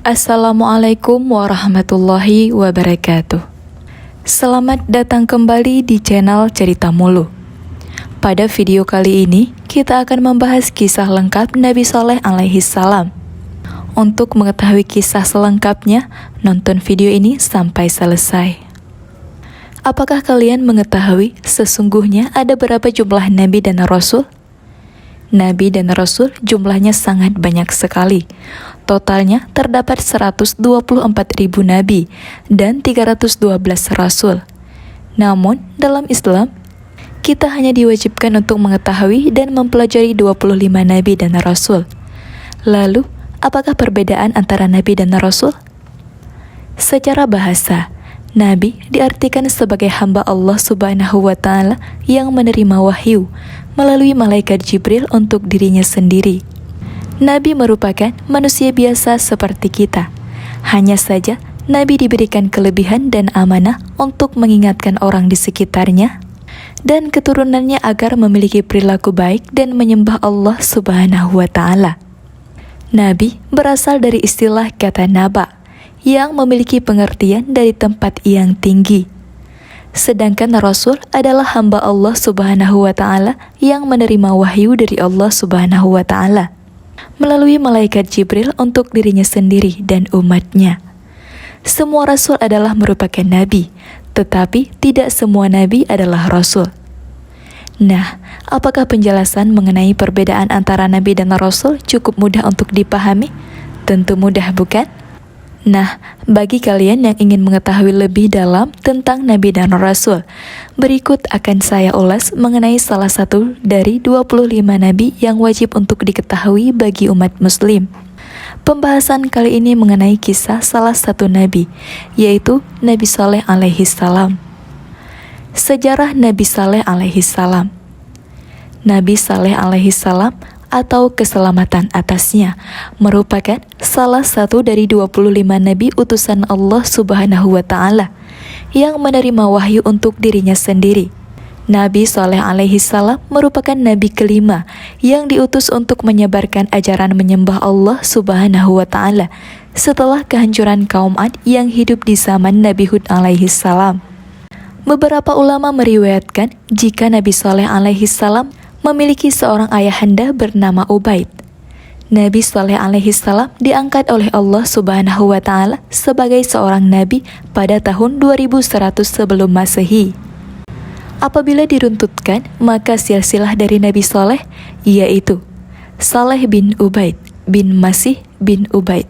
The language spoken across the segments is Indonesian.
Assalamualaikum warahmatullahi wabarakatuh. Selamat datang kembali di channel Cerita Mulu. Pada video kali ini, kita akan membahas kisah lengkap Nabi Shaleh alaihi salam. Untuk mengetahui kisah selengkapnya, nonton video ini sampai selesai. Apakah kalian mengetahui sesungguhnya ada berapa jumlah Nabi dan Rasul? Nabi dan Rasul jumlahnya sangat banyak sekali. Totalnya terdapat 124.000 Nabi dan 312 Rasul. Namun, dalam Islam, kita hanya diwajibkan untuk mengetahui dan mempelajari 25 Nabi dan Rasul. Lalu, apakah perbedaan antara Nabi dan Rasul? Secara bahasa, Nabi diartikan sebagai hamba Allah Subhanahu wa Ta'ala yang menerima wahyu melalui malaikat Jibril untuk dirinya sendiri. Nabi merupakan manusia biasa seperti kita. Hanya saja, Nabi diberikan kelebihan dan amanah untuk mengingatkan orang di sekitarnya dan keturunannya agar memiliki perilaku baik dan menyembah Allah Subhanahu wa Ta'ala. Nabi berasal dari istilah kata naba, yang memiliki pengertian dari tempat yang tinggi. Sedangkan Rasul adalah hamba Allah Subhanahu wa Ta'ala yang menerima wahyu dari Allah Subhanahu wa Ta'ala melalui malaikat Jibril untuk dirinya sendiri dan umatnya. Semua Rasul adalah merupakan Nabi, tetapi tidak semua Nabi adalah Rasul. Nah, apakah penjelasan mengenai perbedaan antara Nabi dan Rasul cukup mudah untuk dipahami? Tentu mudah, bukan? Nah, bagi kalian yang ingin mengetahui lebih dalam tentang Nabi dan Rasul, berikut akan saya ulas mengenai salah satu dari 25 Nabi yang wajib untuk diketahui bagi umat Muslim. Pembahasan kali ini mengenai kisah salah satu Nabi, yaitu Nabi Shaleh alaihi salam. Sejarah Nabi Shaleh alaihi salam. Nabi Shaleh alaihi salam atau keselamatan atasnya merupakan salah satu dari 25 Nabi utusan Allah Subhanahu wa Ta'ala yang menerima wahyu untuk dirinya sendiri. Nabi Shaleh alaihi salam merupakan Nabi kelima yang diutus untuk menyebarkan ajaran menyembah Allah Subhanahu wa Ta'ala setelah kehancuran kaum Ad yang hidup di zaman Nabi Hud alaihi salam. Beberapa ulama meriwayatkan jika Nabi Shaleh alaihi salam memiliki seorang ayahanda bernama Ubaid. Nabi Shaleh alaihi salam diangkat oleh Allah Subhanahu wa Ta'ala sebagai seorang nabi pada tahun 2100 sebelum Masehi. Apabila diruntutkan, maka silsilah dari Nabi Shaleh yaitu Saleh bin Ubaid bin Masih bin Ubaid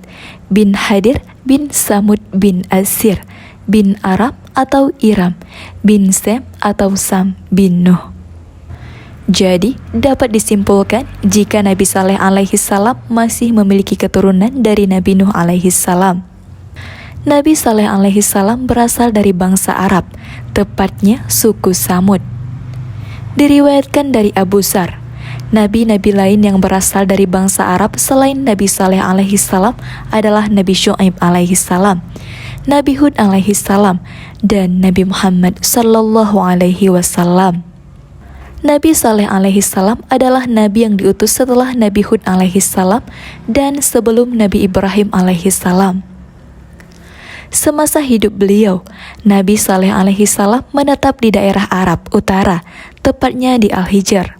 bin Hadir bin Samud bin Asir bin Arab atau Iram bin Sem atau Sam bin Nuh. Jadi, dapat disimpulkan jika Nabi Shaleh alaihi salam masih memiliki keturunan dari Nabi Nuh alaihi salam. Nabi Shaleh alaihi salam berasal dari bangsa Arab, tepatnya suku Samud. Diriwayatkan dari Abu Zar, nabi-nabi lain yang berasal dari bangsa Arab selain Nabi Shaleh alaihi salam adalah Nabi Syu'aib alaihi salam, Nabi Hud alaihi salam, dan Nabi Muhammad sallallahu alaihi wasallam. Nabi Shaleh alaihi salam adalah nabi yang diutus setelah Nabi Hud alaihi salam dan sebelum Nabi Ibrahim alaihi salam. Semasa hidup beliau, Nabi Shaleh alaihi salam menetap di daerah Arab Utara, tepatnya di Al-Hijr.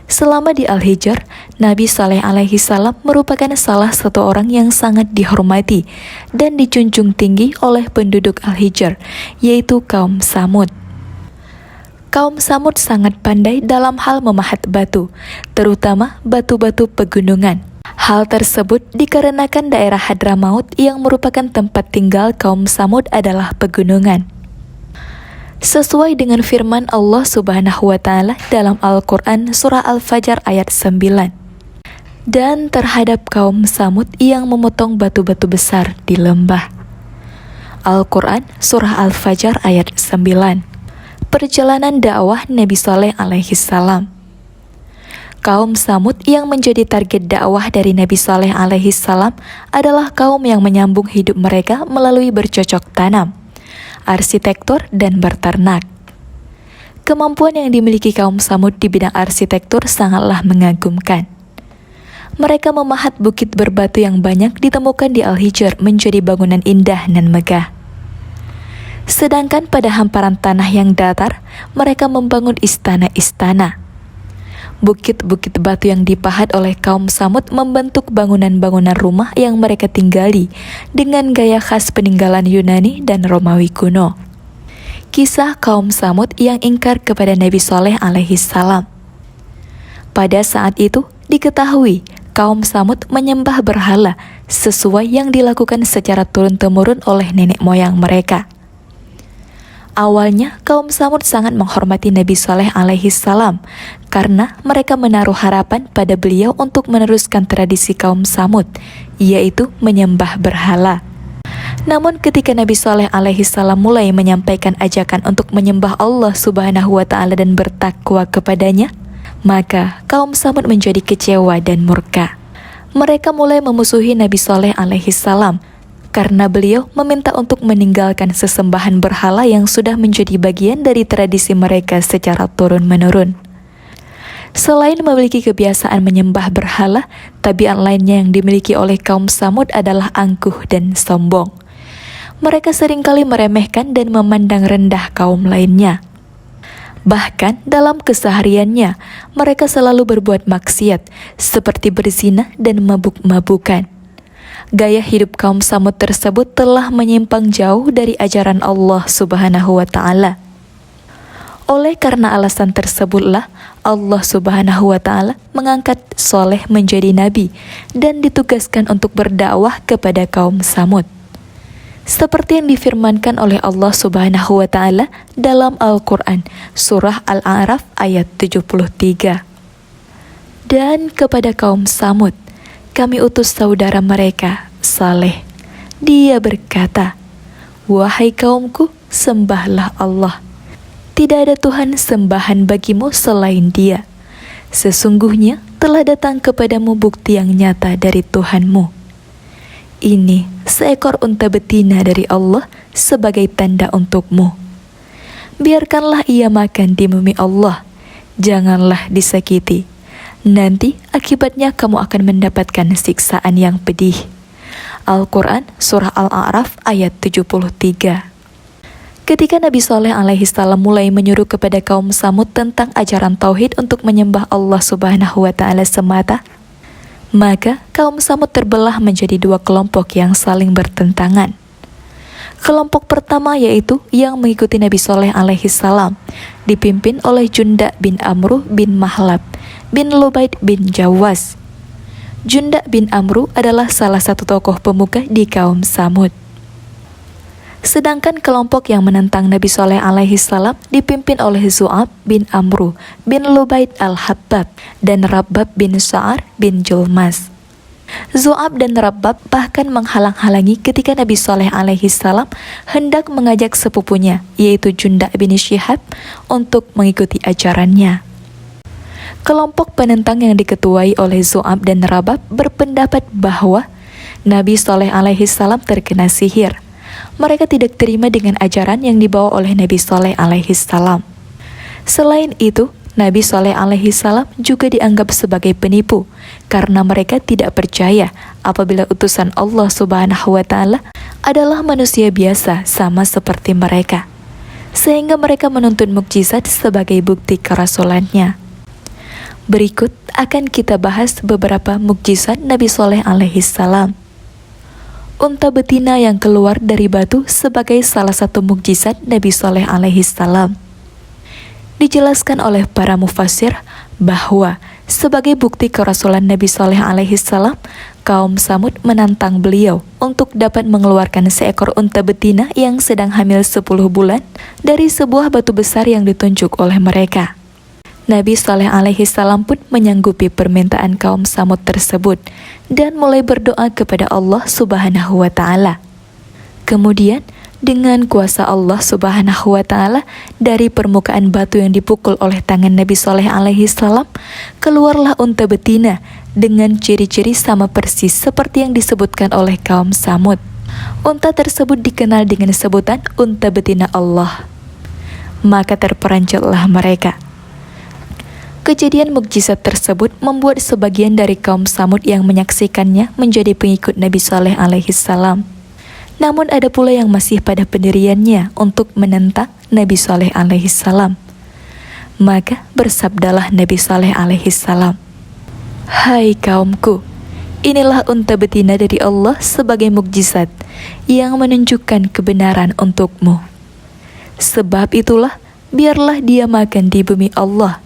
Selama di Al-Hijr, Nabi Shaleh alaihi salam merupakan salah satu orang yang sangat dihormati dan dijunjung tinggi oleh penduduk Al-Hijr, yaitu kaum Samud. Kaum Samud sangat pandai dalam hal memahat batu, terutama batu-batu pegunungan. Hal tersebut dikarenakan daerah Hadramaut yang merupakan tempat tinggal kaum Samud adalah pegunungan. Sesuai dengan firman Allah Subhanahu wa Ta'ala dalam Al-Quran Surah Al-Fajr ayat 9. Dan terhadap kaum Samud yang memotong batu-batu besar di lembah. Al-Quran Surah Al-Fajr ayat 9. Perjalanan dakwah Nabi Shaleh alaihi salam. Kaum Samud yang menjadi target dakwah dari Nabi Shaleh alaihi salam adalah kaum yang menyambung hidup mereka melalui bercocok tanam, arsitektur, dan berternak. Kemampuan yang dimiliki kaum Samud di bidang arsitektur sangatlah mengagumkan. Mereka memahat bukit berbatu yang banyak ditemukan di Al-Hijr menjadi bangunan indah dan megah. Sedangkan pada hamparan tanah yang datar, mereka membangun istana-istana. Bukit-bukit batu yang dipahat oleh kaum Tsamud membentuk bangunan-bangunan rumah yang mereka tinggali dengan gaya khas peninggalan Yunani dan Romawi kuno. Kisah kaum Tsamud yang ingkar kepada Nabi Shaleh alaihi salam. Pada saat itu diketahui kaum Tsamud menyembah berhala sesuai yang dilakukan secara turun-temurun oleh nenek moyang mereka. Awalnya kaum Tsamud sangat menghormati Nabi Shaleh alaihi salam karena mereka menaruh harapan pada beliau untuk meneruskan tradisi kaum Tsamud, yaitu menyembah berhala. Namun ketika Nabi Shaleh alaihi salam mulai menyampaikan ajakan untuk menyembah Allah Subhanahu wa taala dan bertakwa kepadanya, maka kaum Tsamud menjadi kecewa dan murka. Mereka mulai memusuhi Nabi Shaleh alaihi salam karena beliau meminta untuk meninggalkan sesembahan berhala yang sudah menjadi bagian dari tradisi mereka secara turun-menurun. Selain memiliki kebiasaan menyembah berhala, tabiat lainnya yang dimiliki oleh kaum Tsamud adalah angkuh dan sombong. Mereka seringkali meremehkan dan memandang rendah kaum lainnya. Bahkan dalam kesehariannya, mereka selalu berbuat maksiat, seperti berzina dan mabuk-mabukan. Gaya hidup kaum Tsamud tersebut telah menyimpang jauh dari ajaran Allah Subhanahu wa taala. Oleh karena alasan tersebutlah Allah Subhanahu wa taala mengangkat Shaleh menjadi nabi dan ditugaskan untuk berdakwah kepada kaum Tsamud. Seperti yang difirmankan oleh Allah Subhanahu wa taala dalam Al-Qur'an surah Al-A'raf ayat 73. Dan kepada kaum Tsamud kami utus saudara mereka, Shaleh. Dia berkata, "Wahai kaumku, sembahlah Allah. Tidak ada Tuhan sembahan bagimu selain Dia. Sesungguhnya telah datang kepadamu bukti yang nyata dari Tuhanmu. Ini seekor unta betina dari Allah sebagai tanda untukmu. Biarkanlah ia makan di bumi Allah. Janganlah disakiti. Nanti akibatnya kamu akan mendapatkan siksaan yang pedih." Al-Quran surah Al-A'raf ayat 73. Ketika Nabi Shaleh alaihi salam mulai menyuruh kepada kaum Tsamud tentang ajaran tauhid untuk menyembah Allah Subhanahu wa taala semata, maka kaum Tsamud terbelah menjadi dua kelompok yang saling bertentangan. Kelompok pertama yaitu yang mengikuti Nabi Shaleh alaihi salam, dipimpin oleh Junda bin Amru bin Mahlab bin Lubaid bin Jawas. Junda bin Amru adalah salah satu tokoh pemuka di kaum Tsamud. Sedangkan kelompok yang menentang Nabi Shaleh alaihi salam dipimpin oleh Zu'ab bin Amru bin Lubaid al-Habbab dan Rabbab bin Sa'ar bin Julmas. Zu'ab dan Rabbab bahkan menghalang-halangi ketika Nabi Shaleh alaihi salam hendak mengajak sepupunya, yaitu Junda bin Syihab, untuk mengikuti ajarannya. Kelompok penentang yang diketuai oleh Zu'ab dan Rabbab berpendapat bahwa Nabi Shaleh alaihi salam terkena sihir. Mereka tidak terima dengan ajaran yang dibawa oleh Nabi Shaleh alaihi salam. Selain itu, Nabi Shaleh alaihi salam juga dianggap sebagai penipu karena mereka tidak percaya apabila utusan Allah Subhanahu wa taala adalah manusia biasa sama seperti mereka, sehingga mereka menuntut mukjizat sebagai bukti kerasulannya. Berikut akan kita bahas beberapa mukjizat Nabi Shaleh alaihi salam. Unta betina yang keluar dari batu sebagai salah satu mukjizat Nabi Shaleh alaihi salam. Dijelaskan oleh para mufassir bahwa sebagai bukti kerasulan Nabi Shaleh alaihi salam, kaum Tsamud menantang beliau untuk dapat mengeluarkan seekor unta betina yang sedang hamil 10 bulan dari sebuah batu besar yang ditunjuk oleh mereka. Nabi Shaleh alaihi salam pun menyanggupi permintaan kaum Tsamud tersebut dan mulai berdoa kepada Allah Subhanahu wa taala. Kemudian dengan kuasa Allah Subhanahu wa taala, dari permukaan batu yang dipukul oleh tangan Nabi Shaleh alaihi salam, keluarlah unta betina dengan ciri-ciri sama persis seperti yang disebutkan oleh kaum Tsamud. Unta tersebut dikenal dengan sebutan unta betina Allah. Maka terperanjatlah mereka. Kejadian mukjizat tersebut membuat sebagian dari kaum Samud yang menyaksikannya menjadi pengikut Nabi Saleh alaihissalam. Namun ada pula yang masih pada pendiriannya untuk menentang Nabi Saleh alaihissalam. Maka bersabdalah Nabi Saleh alaihissalam, "Hai kaumku, inilah unta betina dari Allah sebagai mukjizat yang menunjukkan kebenaran untukmu. Sebab itulah, biarlah dia makan di bumi Allah,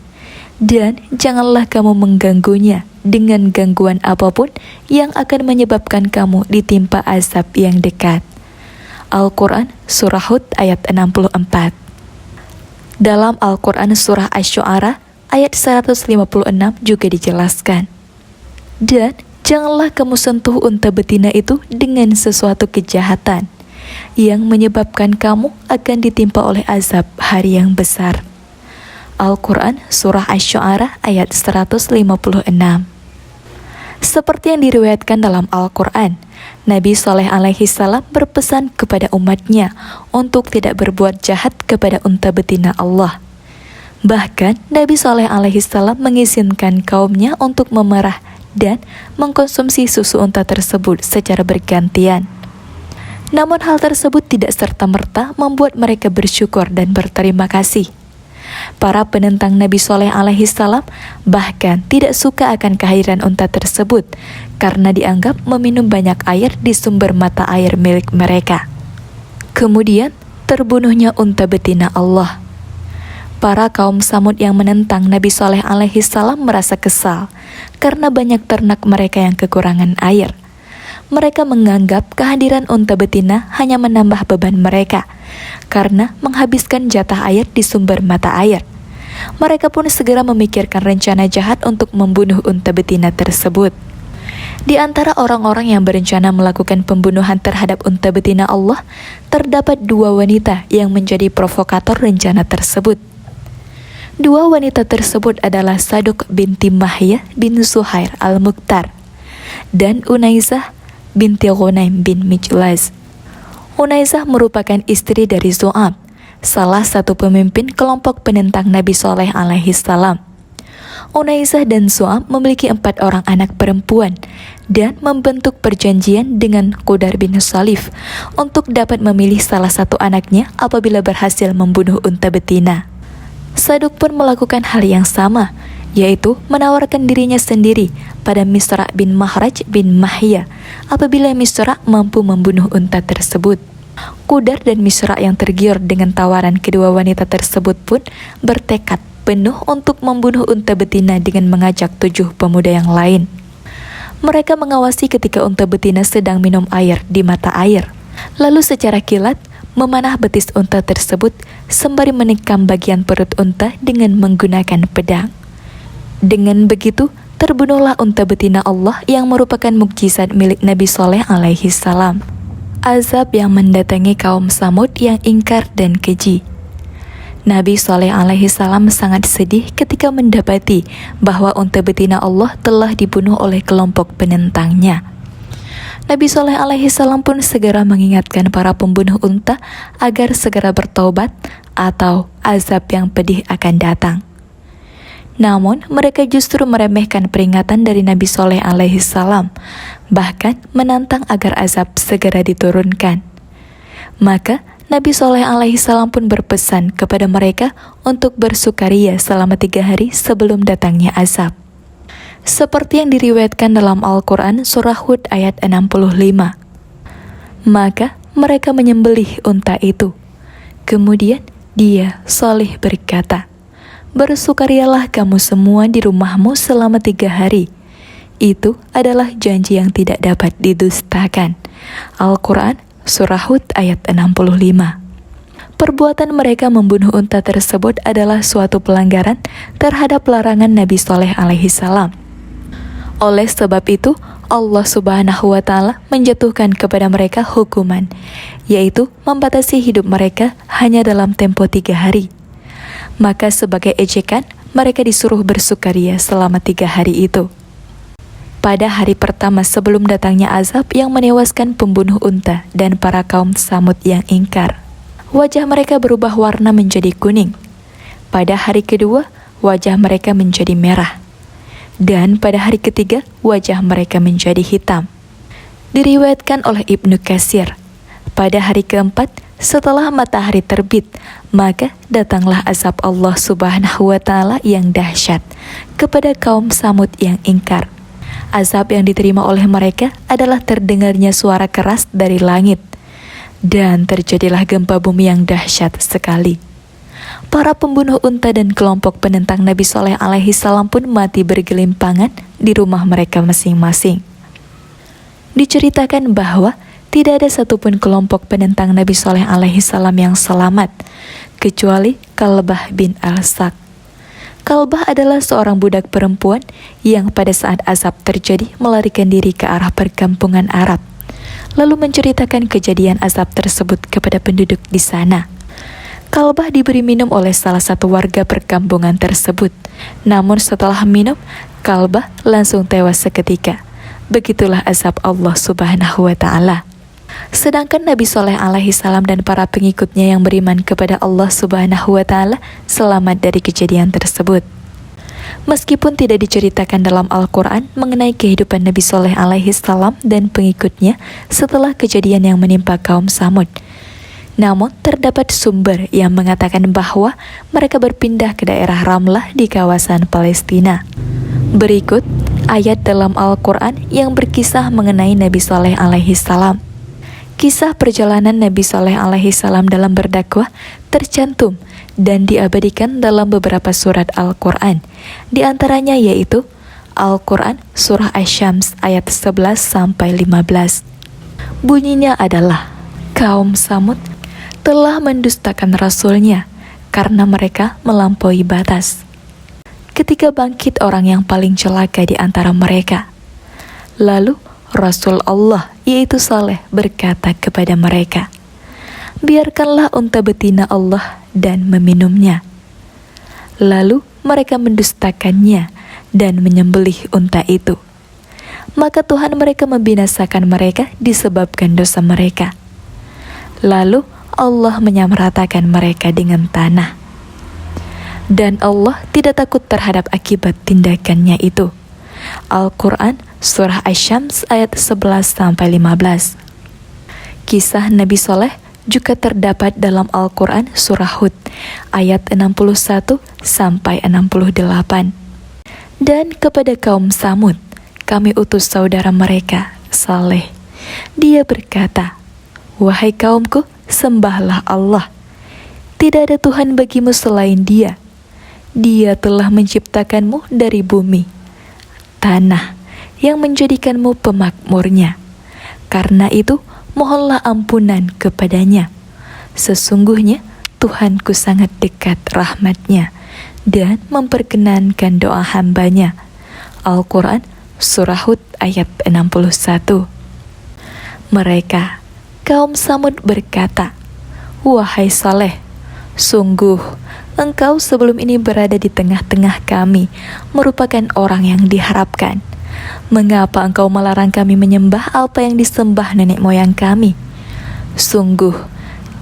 dan janganlah kamu mengganggunya dengan gangguan apapun yang akan menyebabkan kamu ditimpa azab yang dekat." Al-Quran Surah Hud ayat 64. Dalam Al-Quran Surah Asy-Syu'ara ayat 156 juga dijelaskan, "Dan janganlah kamu sentuh unta betina itu dengan sesuatu kejahatan yang menyebabkan kamu akan ditimpa oleh azab hari yang besar." Al-Quran Surah Asy-Syu'ara ayat 156. Seperti yang diriwayatkan dalam Al-Quran, Nabi Saleh alaihissalam berpesan kepada umatnya untuk tidak berbuat jahat kepada unta betina Allah. Bahkan Nabi Saleh alaihissalam mengizinkan kaumnya untuk memerah dan mengkonsumsi susu unta tersebut secara bergantian. Namun hal tersebut tidak serta-merta membuat mereka bersyukur dan berterima kasih. Para penentang Nabi Saleh alaihissalam bahkan tidak suka akan kehadiran unta tersebut karena dianggap meminum banyak air di sumber mata air milik mereka. Kemudian terbunuhnya unta betina Allah. Para kaum Samud yang menentang Nabi Saleh alaihissalam merasa kesal karena banyak ternak mereka yang kekurangan air. Mereka menganggap kehadiran unta betina hanya menambah beban mereka karena menghabiskan jatah air di sumber mata air. Mereka pun segera memikirkan rencana jahat untuk membunuh unta betina tersebut. Di antara orang-orang yang berencana melakukan pembunuhan terhadap unta betina Allah, terdapat 2 wanita yang menjadi provokator rencana tersebut. 2 wanita tersebut adalah Saduk binti Mahya bin Zuhair al-Mukhtar dan Unaizah binti Ghunaim bin Mijlaz. Unaizah merupakan istri dari Zu'ab, salah satu pemimpin kelompok penentang Nabi Saleh alaihissalam. Unaizah dan Zu'ab memiliki 4 orang anak perempuan dan membentuk perjanjian dengan Qudar bin Salif untuk dapat memilih salah satu anaknya apabila berhasil membunuh unta betina. Saduk pun melakukan hal yang sama, yaitu menawarkan dirinya sendiri pada Misra bin Mahraj bin Mahya apabila Misra mampu membunuh unta tersebut. Qudar dan Misra yang tergiur dengan tawaran kedua wanita tersebut pun bertekad penuh untuk membunuh unta betina dengan mengajak 7 pemuda yang lain. Mereka mengawasi ketika unta betina sedang minum air di mata air, lalu secara kilat memanah betis unta tersebut sembari menikam bagian perut unta dengan menggunakan pedang. Dengan begitu, terbunuhlah unta betina Allah yang merupakan mukjizat milik Nabi Saleh alaihissalam. Azab yang mendatangi kaum Samud yang ingkar dan keji. Nabi Saleh alaihissalam sangat sedih ketika mendapati bahwa unta betina Allah telah dibunuh oleh kelompok penentangnya. Nabi Saleh alaihissalam pun segera mengingatkan para pembunuh unta agar segera bertaubat atau azab yang pedih akan datang. Namun mereka justru meremehkan peringatan dari Nabi Saleh alaihissalam, bahkan menantang agar azab segera diturunkan. Maka Nabi Saleh alaihissalam pun berpesan kepada mereka untuk bersukaria selama 3 hari sebelum datangnya azab. Seperti yang diriwayatkan dalam Al-Quran Surah Hud ayat 65. Maka mereka menyembelih unta itu. Kemudian dia, Saleh, berkata, "Bersukarialah kamu semua di rumahmu selama 3 hari. Itu adalah janji yang tidak dapat didustakan." Al-Quran Surah Hud ayat 65. Perbuatan mereka membunuh unta tersebut adalah suatu pelanggaran terhadap larangan Nabi Saleh alaihissalam. Oleh sebab itu, Allah Subhanahu wa Ta'ala menjatuhkan kepada mereka hukuman, yaitu membatasi hidup mereka hanya dalam tempo 3 hari. Maka sebagai ejekan, mereka disuruh bersukaria selama 3 hari itu. Pada hari pertama sebelum datangnya azab yang menewaskan pembunuh unta dan para kaum Samud yang ingkar, wajah mereka berubah warna menjadi kuning. Pada hari kedua, wajah mereka menjadi merah. Dan pada hari ketiga, wajah mereka menjadi hitam. Diriwayatkan oleh Ibnu Katsir, pada hari keempat setelah matahari terbit, maka datanglah azab Allah Subhanahu wa Ta'ala yang dahsyat kepada kaum Samud yang ingkar. Azab yang diterima oleh mereka adalah terdengarnya suara keras dari langit, dan terjadilah gempa bumi yang dahsyat sekali. Para pembunuh unta dan kelompok penentang Nabi Shaleh alaihi salam pun mati bergelimpangan di rumah mereka masing-masing. Diceritakan bahwa tidak ada satupun kelompok penentang Nabi Shaleh alaihi salam yang selamat, kecuali Kalbah bin Al-Sak. Kalbah adalah seorang budak perempuan yang pada saat azab terjadi melarikan diri ke arah perkampungan Arab, lalu menceritakan kejadian azab tersebut kepada penduduk di sana. Kalbah diberi minum oleh salah satu warga perkampungan tersebut. Namun setelah minum, Kalbah langsung tewas seketika. Begitulah azab Allah Subhanahu wa Ta'ala. Sedangkan Nabi Shaleh alaihi salam dan para pengikutnya yang beriman kepada Allah Subhanahu wa Ta'ala selamat dari kejadian tersebut. Meskipun tidak diceritakan dalam Al-Quran mengenai kehidupan Nabi Shaleh alaihi salam dan pengikutnya setelah kejadian yang menimpa kaum Samud, namun terdapat sumber yang mengatakan bahwa mereka berpindah ke daerah Ramlah di kawasan Palestina. Berikut ayat dalam Al-Quran yang berkisah mengenai Nabi Shaleh alaihi salam. Kisah perjalanan Nabi Shaleh alaihi salam dalam berdakwah tercantum dan diabadikan dalam beberapa surat Al-Quran. Di antaranya yaitu Al-Quran Surah Asy-Syams ayat 11-15. Bunyinya adalah, kaum Samud telah mendustakan Rasulnya karena mereka melampaui batas. Ketika bangkit orang yang paling celaka di antara mereka, lalu Rasul Allah yaitu Saleh berkata kepada mereka, biarkanlah unta betina Allah dan meminumnya. Lalu mereka mendustakannya dan menyembelih unta itu. Maka Tuhan mereka membinasakan mereka disebabkan dosa mereka. Lalu Allah menyamratakan mereka dengan tanah. Dan Allah tidak takut terhadap akibat tindakannya itu. Al-Quran Surah Asy-Syams ayat 11-15. Kisah Nabi Shaleh juga terdapat dalam Al-Quran Surah Hud ayat 61-68. Dan kepada kaum Samud kami utus saudara mereka, Saleh. Dia berkata, wahai kaumku, sembahlah Allah. Tidak ada Tuhan bagimu selain Dia. Dia telah menciptakanmu dari bumi, tanah, yang menjadikanmu pemakmurnya. Karena itu, mohonlah ampunan kepadanya. Sesungguhnya, Tuhanku sangat dekat rahmatnya dan memperkenankan doa hambanya. Al-Quran Surah Hud ayat 61. Mereka, kaum Samud berkata, wahai Saleh, sungguh engkau sebelum ini berada di tengah-tengah kami, merupakan orang yang diharapkan. Mengapa engkau melarang kami menyembah apa yang disembah nenek moyang kami? Sungguh,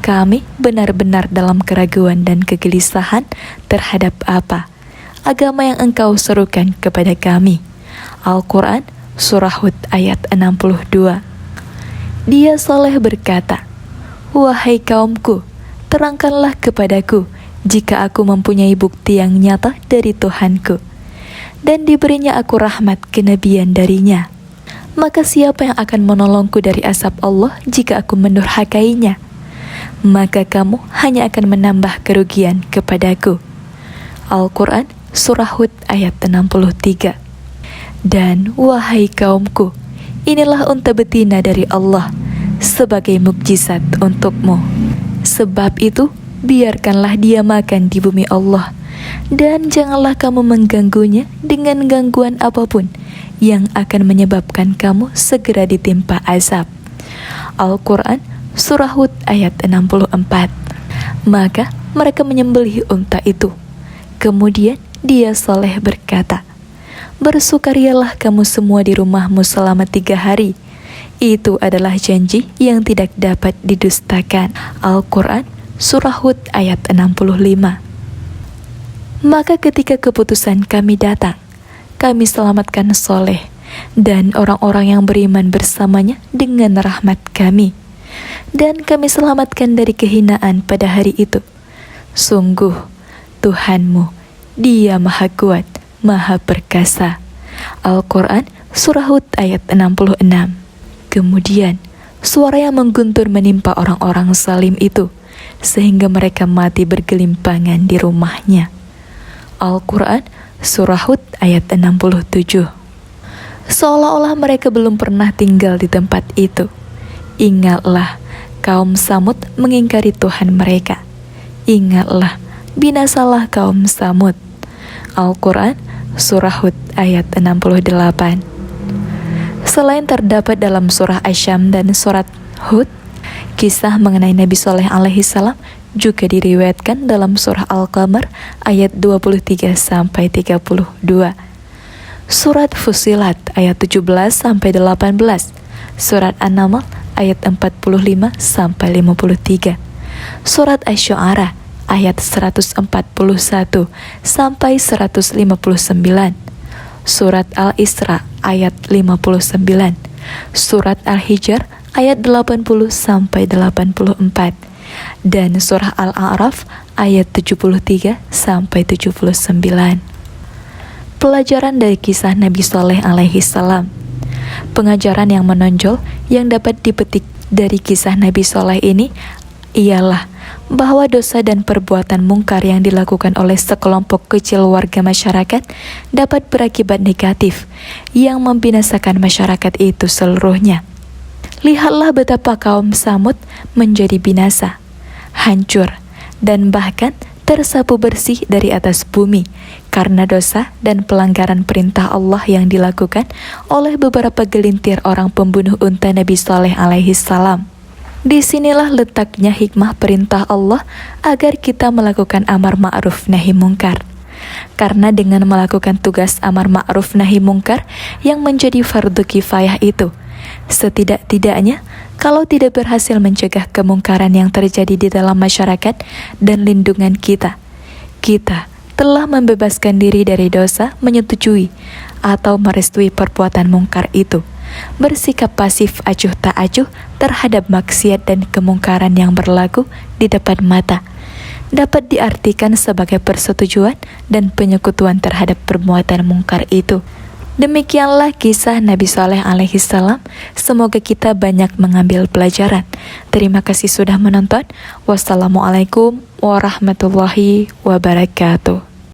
kami benar-benar dalam keraguan dan kegelisahan terhadap apa agama yang engkau serukan kepada kami. Al-Quran Surah Hud ayat 62. Dia Saleh berkata, wahai kaumku, terangkanlah kepadaku jika aku mempunyai bukti yang nyata dari Tuhanku, dan diberinya aku rahmat kenabian darinya. Maka siapa yang akan menolongku dari azab Allah jika aku mendurhakainya? Maka kamu hanya akan menambah kerugian kepadaku. Al-Quran Surah Hud ayat 63. Dan wahai kaumku, inilah unta betina dari Allah sebagai mukjizat untukmu. Sebab itu, biarkanlah dia makan di bumi Allah, dan janganlah kamu mengganggunya dengan gangguan apapun yang akan menyebabkan kamu segera ditimpa azab. Al-Quran Surah Hud ayat 64. Maka mereka menyembelih unta itu. Kemudian dia Saleh berkata, bersukarialah kamu semua di rumahmu selama 3 hari. Itu adalah janji yang tidak dapat didustakan. Al-Quran Surah Hud ayat 65. Maka ketika keputusan kami datang, kami selamatkan Soleh dan orang-orang yang beriman bersamanya dengan rahmat kami. Dan kami selamatkan dari kehinaan pada hari itu. Sungguh, Tuhanmu, Dia Maha Kuat, Maha Perkasa. Al-Quran Surah Hud ayat 66. Kemudian, suara yang mengguntur menimpa orang-orang zalim itu, sehingga mereka mati bergelimpangan di rumahnya. Al-Quran Surah Hud ayat 67. Seolah-olah mereka belum pernah tinggal di tempat itu. Ingatlah, kaum Samud mengingkari Tuhan mereka. Ingatlah, binasalah kaum Samud. Al-Quran Surah Hud ayat 68. Selain terdapat dalam surah Asy-Syam dan surat Hud, kisah mengenai Nabi Shaleh alaihi salam juga diriwayatkan dalam surah Al-Qamar ayat 23-32, surat Fussilat ayat 17-18, surat An-Naml ayat 45-53, surat Asy-Syu'ara ayat 141-159, surat Al-Isra ayat 59, surat Al-Hijr ayat 80-84, dan surah Al-A'raf ayat 73-79. Pelajaran dari kisah Nabi Shaleh alaihi salam. Pengajaran yang menonjol yang dapat dipetik dari kisah Nabi Shaleh ini ialah bahwa dosa dan perbuatan mungkar yang dilakukan oleh sekelompok kecil warga masyarakat dapat berakibat negatif yang membinasakan masyarakat itu seluruhnya. Lihatlah betapa kaum Samud menjadi binasa, hancur, dan bahkan tersapu bersih dari atas bumi karena dosa dan pelanggaran perintah Allah yang dilakukan oleh beberapa gelintir orang pembunuh unta Nabi Shaleh alaihi salam. Disinilah letaknya hikmah perintah Allah agar kita melakukan amar ma'ruf nahi mungkar. Karena dengan melakukan tugas amar ma'ruf nahi mungkar yang menjadi fardu kifayah itu, setidak-tidaknya kalau tidak berhasil mencegah kemungkaran yang terjadi di dalam masyarakat dan lindungan kita telah membebaskan diri dari dosa menyetujui atau merestui perbuatan mungkar itu. Bersikap pasif acuh tak acuh terhadap maksiat dan kemungkaran yang berlaku di depan mata dapat diartikan sebagai persetujuan dan penyekutuan terhadap perbuatan mungkar itu. Demikianlah kisah Nabi Shaleh alaihi salam. Semoga kita banyak mengambil pelajaran. Terima kasih sudah menonton. Wassalamualaikum warahmatullahi wabarakatuh.